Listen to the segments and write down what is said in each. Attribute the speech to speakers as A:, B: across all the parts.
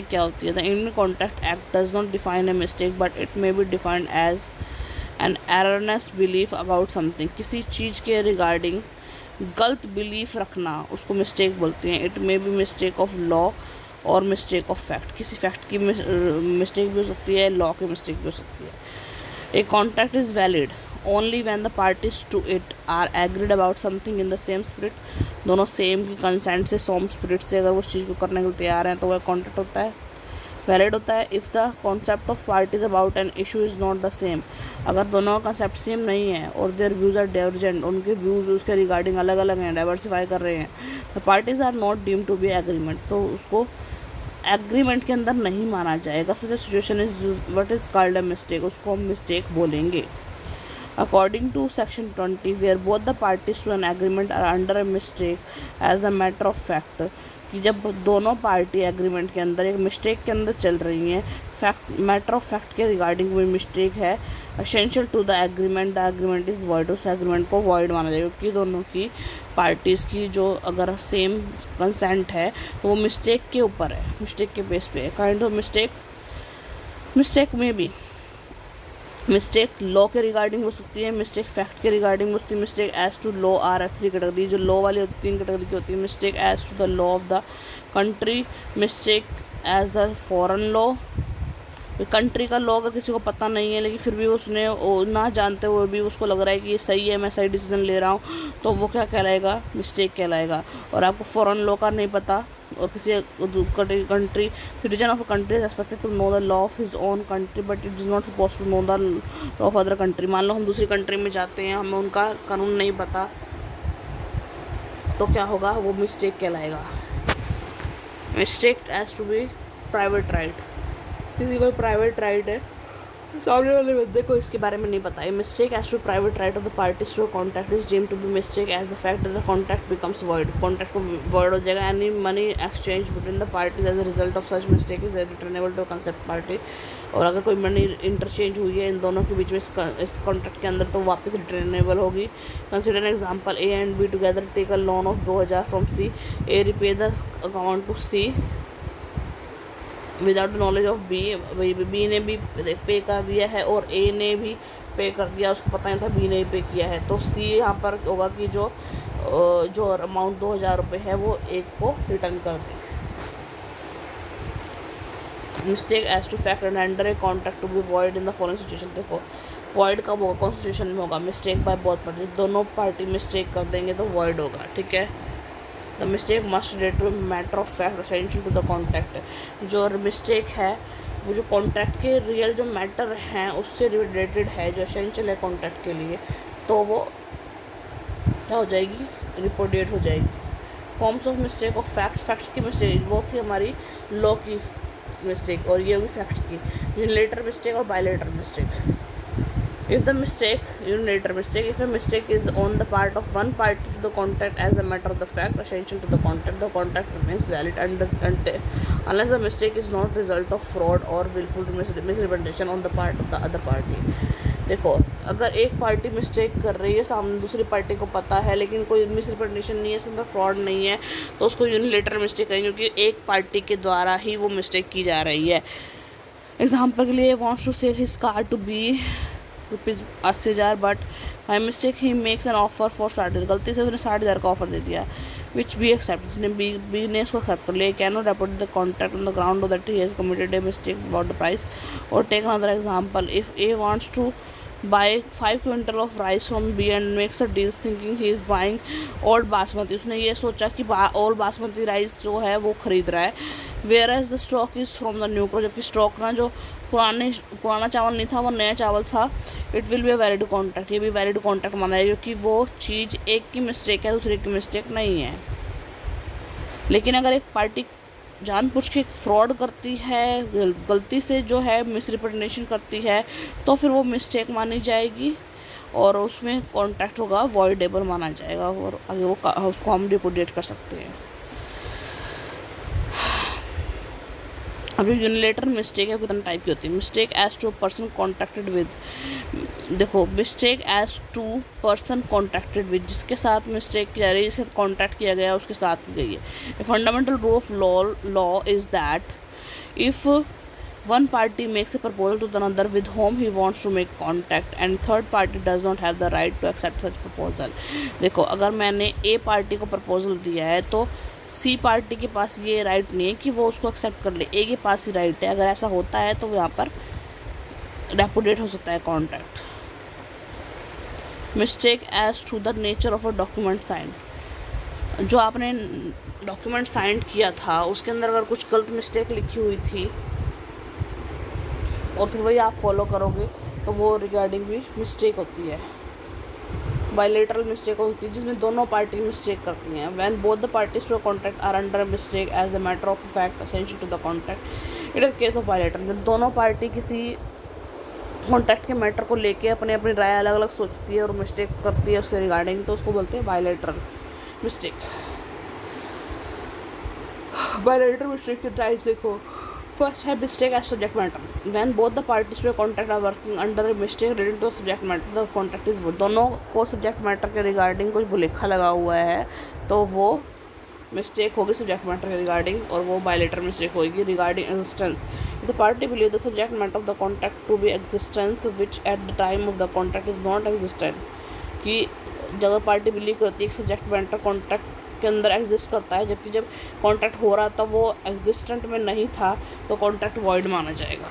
A: क्या होती है? The in contact act does not define a mistake but it may be defined as an erroneous belief about something. किसी चीज़ के regarding गलत बिलीफ रखना उसको मिस्टेक बोलते हैं। It may be mistake of law और मिस्टेक ऑफ फैक्ट। किसी फैक्ट की मिस्टेक भी हो सकती है, लॉ की मिस्टेक भी हो सकती है। A contract is valid only when the parties to it are agreed about something in the same spirit. दोनों सेम की कंसेंट से, सेम स्पिरिट से अगर वो उस चीज़ को करने के लिए तैयार हैं तो वह कॉन्ट्रैक्ट होता है, वैलिड होता है। If the concept of parties about an issue is not the same, अगर दोनों का कंसेप्ट सेम नहीं है और देयर व्यूज़ आर डाइवर्जेंट, उनके व्यूज़ उसके रिगार्डिंग अलग अलग हैं, डाइवर्सिफाई कर रहे हैं, the parties are not deemed to be agreement, तो उसको एग्रीमेंट के अंदर नहीं माना जाएगा। Such a situation is what is called a mistake, उसको हम मिस्टेक बोलेंगे। According to section 20 where both the parties to an agreement are under a mistake as a matter of fact, कि जब दोनों पार्टी एग्रीमेंट के अंदर एक mistake के अंदर चल रही हैं, फैक्ट मैटर ऑफ फैक्ट के रिगार्डिंग कोई मिस्टेक है, essential to the agreement is void, उस एग्रीमेंट को वॉइड माना जाएगा। क्योंकि दोनों की पार्टीज़ की जो अगर सेम कंसेंट है तो वो मिस्टेक के ऊपर है, मिस्टेक के बेस पे है। काइंड ऑफ मिस्टेक में भी मिस्टेक लॉ के रिगार्डिंग हो सकती है, मिस्टेक फैक्ट के रिगार्डिंग हो सकती है। Mistake as to law are as 3 category, जो लॉ वाली होती है 3 कैटेगरी की होती है। Mistake as to the law of the country, mistake as the foreign law, country का लॉ अगर किसी को पता नहीं है लेकिन फिर भी उसने ना जानते हुए भी उसको लग रहा है कि ये सही है, मैं सही डिसीजन ले रहा हूँ, तो वो क्या कहलाएगा? मिस्टेक कहलाएगा। और आपको फॉरेन लॉ का नहीं पता और किसी country citizen of a country is expected to know the law of his own country but it is not suppose to know the law of other country. मान लो हम दूसरी कंट्री में जाते हैं, हमें उनका कानून नहीं पता, तो क्या होगा? वो मिस्टेक कहलाएगा। Mistake as to be private right, किसी को प्राइवेट राइट है, सामने वाले बंदे को इसके बारे में नहीं पता है। Mistake as to private right of the parties to contract is deemed to be mistake as the fact that the contract becomes void, contract को वॉइड हो जाएगा। Any money exchange between the parties as a result of such mistake is returnable to concept party, और अगर कोई money interchange हुई है इन दोनों के बीच में इस कॉन्ट्रैक्ट के अंदर तो वापस रिटर्नेबल होगी। Consider example, A and B together take a loan of 2000 from C, A repay the account to C without the knowledge of B ने भी पे कर दिया है और ए ने भी पे कर दिया, उसको पता नहीं था बी ने पे किया है, तो सी यहाँ पर होगा कि जो अमाउंट 2000 रुपये है वो एक को रिटर्न कर दे। Mistake as to fact and under a contract to be void in the following situation. देखो वॉइड कब होगा? कौन सिचुएशन में होगा? मिस्टेक बाय बोथ पार्टी, दोनों पार्टी मिस्टेक कर देंगे तो वॉइड होगा। ठीक है। The mistake must relate to matter of fact essential to the contract, जो मिस्टेक है वो जो कॉन्ट्रैक्ट के रियल जो मैटर हैं उससे रिलेटेड है, जो असेंशियल है कॉन्ट्रैक्ट के लिए, तो वो क्या हो जाएगी? रिपोर्टेड हो जाएगी। Forms of mistake of facts की मिस्टेक वो थी हमारी लॉ की मिस्टेक, और ये होगी फैक्ट्स की। यूनिलेटरल मिस्टेक और bilateral mistake. If the mistake, unilateral mistake, if a mistake is on the part of one party to the contract as a matter of the fact essential to the contract remains valid unless the mistake is not result of fraud or willful misrepresentation on the part of the other party। देखो अगर एक party mistake कर रही है, सामने दूसरी party को पता है लेकिन कोई मिसरिप्रेजेंटेशन नहीं है, इसके अंदर फ्रॉड नहीं है, तो उसको यूनिलेटरल मिस्टेक करेंगे क्योंकि एक पार्टी के द्वारा ही वो मिस्टेक की जा रही है। एग्जाम्पल के लिए wants to sell his car to be ₹80,000 but by mistake he makes an offer for 60,000, गलती से उसने 60,000 का ऑफर दे दिया, विच बी एक्सेप्ट, जिसने बी ने उसको एक्सेप्ट कर लिया। Can not report the contract on the ground that he has committed a mistake about the price. और take another example, if A wants to buy 5 quintal of rice from B and makes a deal thinking he is buying old basmati, उसने ये सोचा कि old basmati rice जो है वो खरीद रहा है, where as the stock is from the new crop, जबकि स्टॉक ना जो पुराना चावल नहीं था वो नया चावल था। It will be a valid contract, ये भी वैलिड कॉन्ट्रैक्ट माना है क्योंकि वो चीज़ एक की मिस्टेक है, दूसरे की मिस्टेक नहीं है। लेकिन अगर एक पार्टी जानबूझ के फ्रॉड करती है, गलती से जो है मिसरिप्रेजेंटेशन करती है, तो फिर वो मिस्टेक मानी जाएगी और उसमें कॉन्ट्रैक्ट होगा वॉइडेबल माना जाएगा और आगे वो उसको हम रिपोर्ट कर सकते हैं। अब जो यूनिलेटरल मिस्टेक है कितने टाइप की होती है? Mistake as to person contracted with, देखो mistake as to person contracted with, जिसके साथ मिस्टेक की जा रही है, जिसके साथ कॉन्ट्रैक्ट किया गया है उसके साथ की गई है। A fundamental rule of law is that if one party makes a proposal to another with whom he wants to make contact and third party does not have the right to accept such proposal। देखो, अगर मैंने ए party को proposal दिया है तो सी party के पास ये right नहीं है कि वो उसको एक्सेप्ट कर ले, ए के पास ही राइट है। अगर ऐसा होता है तो यहाँ पर रेपुडिएट हो सकता है contract. Mistake as to the nature of a document sign. जो आपने डॉक्यूमेंट साइन किया था उसके अंदर अगर कुछ गलत मिस्टेक लिखी हुई थी और फिर वही आप फॉलो करोगे तो वो रिगार्डिंग भी मिस्टेक होती है, बायलैटरल मिस्टेक होती है जिसमें दोनों पार्टी मिस्टेक करती हैं। When both the parties to a contract are under a mistake as a matter of fact essential to the contract, it is case of bilateral. जब दोनों पार्टी किसी कॉन्ट्रैक्ट के मैटर को लेके अपनी अपनी राय अलग अलग सोचती है और मिस्टेक करती है उसके रिगार्डिंग, तो उसको बोलते हैं बायलैटरल मिस्टेक। बायलैटरल मिस्टेक के टाइप्स देखो। फर्स्ट है mistake as subject matter. When both the parties to a contract are working under a mistake related to subject matter the contract is void. दोनों को subject matter के regarding कुछ भुलेखा लगा हुआ है तो वो मिस्टेक होगी सब्जेक्ट मैटर के रिगार्डिंग और वो बायलैटरल मिस्टेक होगी regarding existence. The party believe the subject matter of the contract to be existence which at the time of the contract is not existent. कि अगर पार्टी बिलीव करती है कि subject matter contract के अंदर exist करता है जबकि जब कॉन्ट्रैक्ट हो रहा था वो एग्जिस्टेंट में नहीं था तो कॉन्ट्रैक्ट वॉइड माना जाएगा।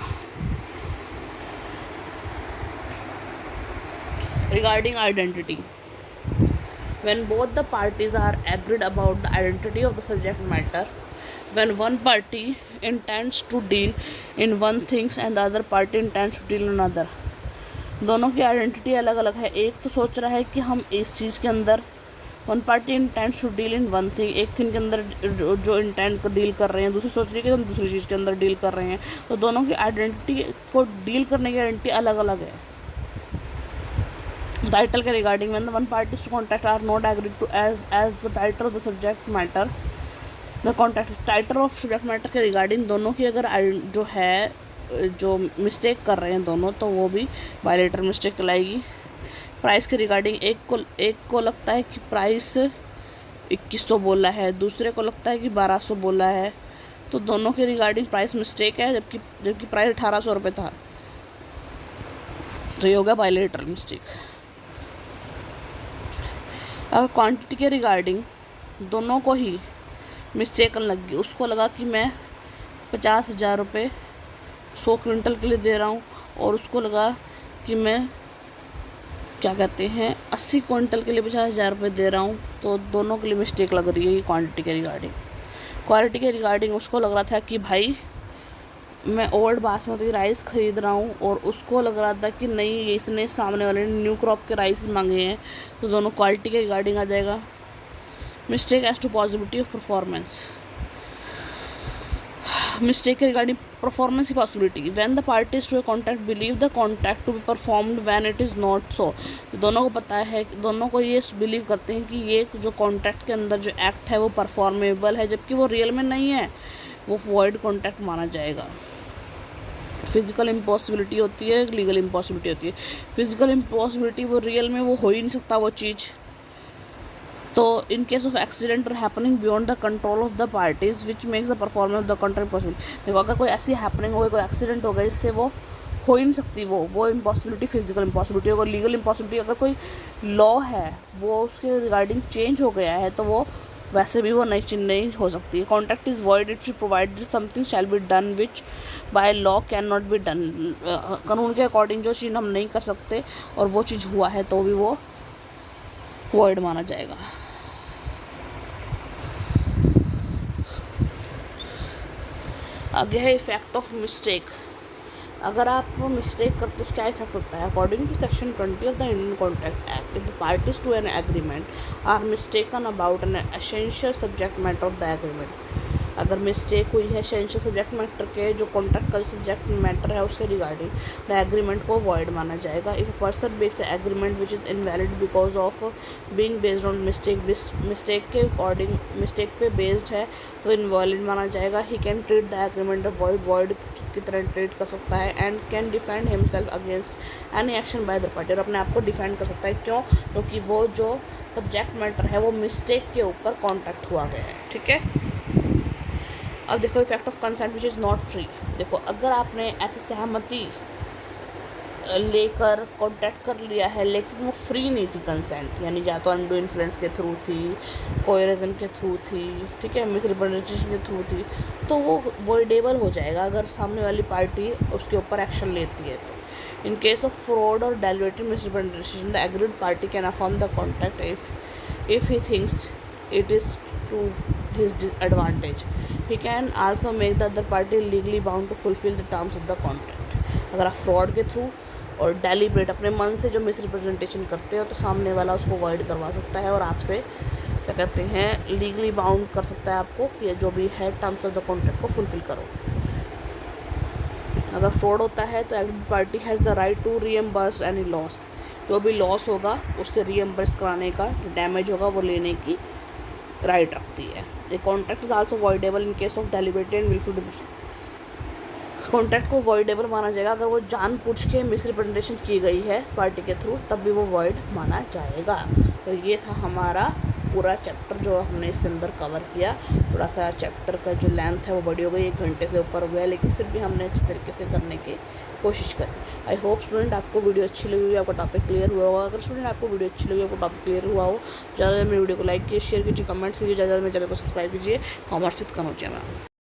A: Regarding identity, when both the parties are agreed about the identity of the subject matter, when one party intends to deal in one things and the other party intends to deal in another. दोनों की identity अलग अलग है। एक तो सोच रहा है कि हम इस चीज़ के अंदर, one party intends to deal in one thing, एक थिंग के अंदर जो इंटेंड को डील कर रहे हैं, दूसरी सोच रही है कि हम दूसरी चीज़ के अंदर डील कर रहे हैं, तो दोनों की आइडेंटिटी को डील करने की आइडेंटिटी अलग अलग है। टाइटल के regarding when the one parties to contract are not agreed to as the title of the subject matter the contract. Title of subject matter के रिगार्डिंग दोनों की अगर जो है जो मिस्टेक कर रहे हैं दोनों तो वो भी बायलैटरल मिस्टेक कहलाएगी। प्राइस के रिगार्डिंग एक को लगता है कि प्राइस 2100 बोला है, दूसरे को लगता है कि 1200 बोला है, तो दोनों के रिगार्डिंग प्राइस मिस्टेक है जबकि प्राइस 1800 रुपये था, तो ये होगा बायलैटरल मिस्टेक। अगर क्वांटिटी के रिगार्डिंग दोनों को ही मिस्टेक लगी, उसको लगा कि मैं 50,000 रुपये 100 क्विंटल के लिए दे रहा हूँ और उसको लगा कि मैं क्या कहते हैं 80 क्विंटल के लिए 50,000 रुपये दे रहा हूँ, तो दोनों के लिए मिस्टेक लग रही है क्वांटिटी के रिगार्डिंग। क्वालिटी के रिगार्डिंग उसको लग रहा था कि भाई मैं ओल्ड बासमती राइस ख़रीद रहा हूँ और उसको लग रहा था कि नहीं इसने सामने वाले ने न्यू क्रॉप के राइस मांगे हैं, तो दोनों क्वालिटी के रिगार्डिंग आ जाएगा। Mistake as to possibility of performance, mistake regarding performance की possibility when the parties to a contract believe the contract to be performed when it is not so. दोनों को पता है, दोनों को ये बिलीव करते हैं कि ये जो कॉन्ट्रैक्ट के अंदर जो एक्ट है वो परफॉर्मेबल है जबकि वो रियल में नहीं है, वो वॉइड कॉन्ट्रैक्ट माना जाएगा। फिजिकल इम्पॉसिबिलिटी होती है, लीगल इम्पॉसिबिलिटी होती है। फिजिकल इम्पॉसिबिलिटी वो रियल में वो हो ही नहीं सकता वो चीज़, तो इन केस ऑफ एक्सीडेंट और happening beyond the control of the parties which makes the performance of the contract possible. देखो अगर कोई ऐसी हैपनिंग हो गई, कोई एक्सीडेंट हो गया इससे वो हो ही नहीं सकती, वो इम्पॉसिबिलिटी फिजिकल इम्पॉसिबिलिटी होगा। लीगल इम्पॉसिबिलिटी अगर कोई लॉ है वो उसके रिगार्डिंग चेंज हो गया है तो वो वैसे भी वो नहीं हो सकती। Contract is void it provided something shall be done which by law can not be done. कानून के अकॉर्डिंग जो चीज़ हम नहीं कर सकते और वो चीज़ हुआ है तो भी वो वॉइड माना जाएगा। आगे है इफेक्ट ऑफ मिस्टेक। अगर आप मिस्टेक करते हो क्या इफेक्ट होता है। According to section 20 of the Indian contract act, if the parties to an agreement are mistaken about an essential subject matter of the agreement, अगर मिस्टेक हुई है एसेंशियल सब्जेक्ट मैटर के जो कॉन्ट्रैक्ट का सब्जेक्ट मैटर है उसके regarding, the agreement को void माना जाएगा। If a person makes a agreement which is invalid because of being based on mistake के अकॉर्डिंग मिस्टेक पे बेस्ड है तो इनवैलिड माना जाएगा। He can treat the agreement of void की तरह ट्रीट कर सकता है and can defend himself against any action by the party, और अपने आप को डिफेंड कर सकता है। क्यों? क्योंकि वो जो सब्जेक्ट मैटर है वो मिस्टेक के ऊपर कॉन्ट्रैक्ट हुआ गया है। ठीक है। अब देखो effect of consent which is not free. देखो अगर आपने ऐसी सहमति लेकर कॉन्टैक्ट कर लिया है लेकिन वो फ्री नहीं थी कंसेंट, यानी या तो अनडू इन्फ्लुएंस के थ्रू थी, कोएरिजन के थ्रू थी, ठीक है, मिसरिप्रेजेंटेशन के थ्रू थी, तो वो वॉइडेबल हो जाएगा अगर सामने वाली पार्टी उसके ऊपर एक्शन लेती है तो। इन केस ऑफ फ्रॉड और deliberated misrepresentation the agreed party can affirm the contract if he thinks it is to his disadvantage. He can also make the other party legally bound to fulfill the terms of the contract. अगर आप fraud के through और deliberate अपने मन से जो misrepresentation करते हो तो सामने वाला उसको अवॉइड करवा सकता है और आपसे क्या कहते हैं लीगली बाउंड कर सकता है आपको कि जो भी है टर्म्स ऑफ द कॉन्ट्रैक्ट को फुलफिल करो। अगर फ्रॉड होता है तो agreed party has the right to reimburse any loss, जो भी लॉस होगा उससे रीएम्बर्स कराने का, जो डैमेज होगा वो लेने की राइट रखती है। The contract is also voidable in case of deliberated and wilful. Contract को वॉइडेबल माना जाएगा अगर वो जानबूझ के मिसरिप्रेजेंटेशन की गई है पार्टी के थ्रू, तब भी वो वॉइड माना जाएगा। तो ये था हमारा पूरा चैप्टर जो हमने इसके अंदर कवर किया। थोड़ा सा चैप्टर का जो लेंथ है वो बड़ी हो गई, 1 घंटे से ऊपर हो गया, लेकिन फिर भी हमने अच्छे तरीके से करने की कोशिश करी। आई होप स्टूडेंट आपको वीडियो अच्छी लगी हुई, आपका टॉपिक क्लियर हुआ होगा। अगर स्टूडेंट आपको वीडियो अच्छी लगी, आपको टॉपिक क्लियर हुआ हो, ज़्यादा मेरे वीडियो को लाइक कीजिए, शेयर कीजिए, कमेंट्स कीजिए, ज़्यादा मेरे चैनल को सब्सक्राइब कीजिए। कॉमर्स विद कनौजिया में।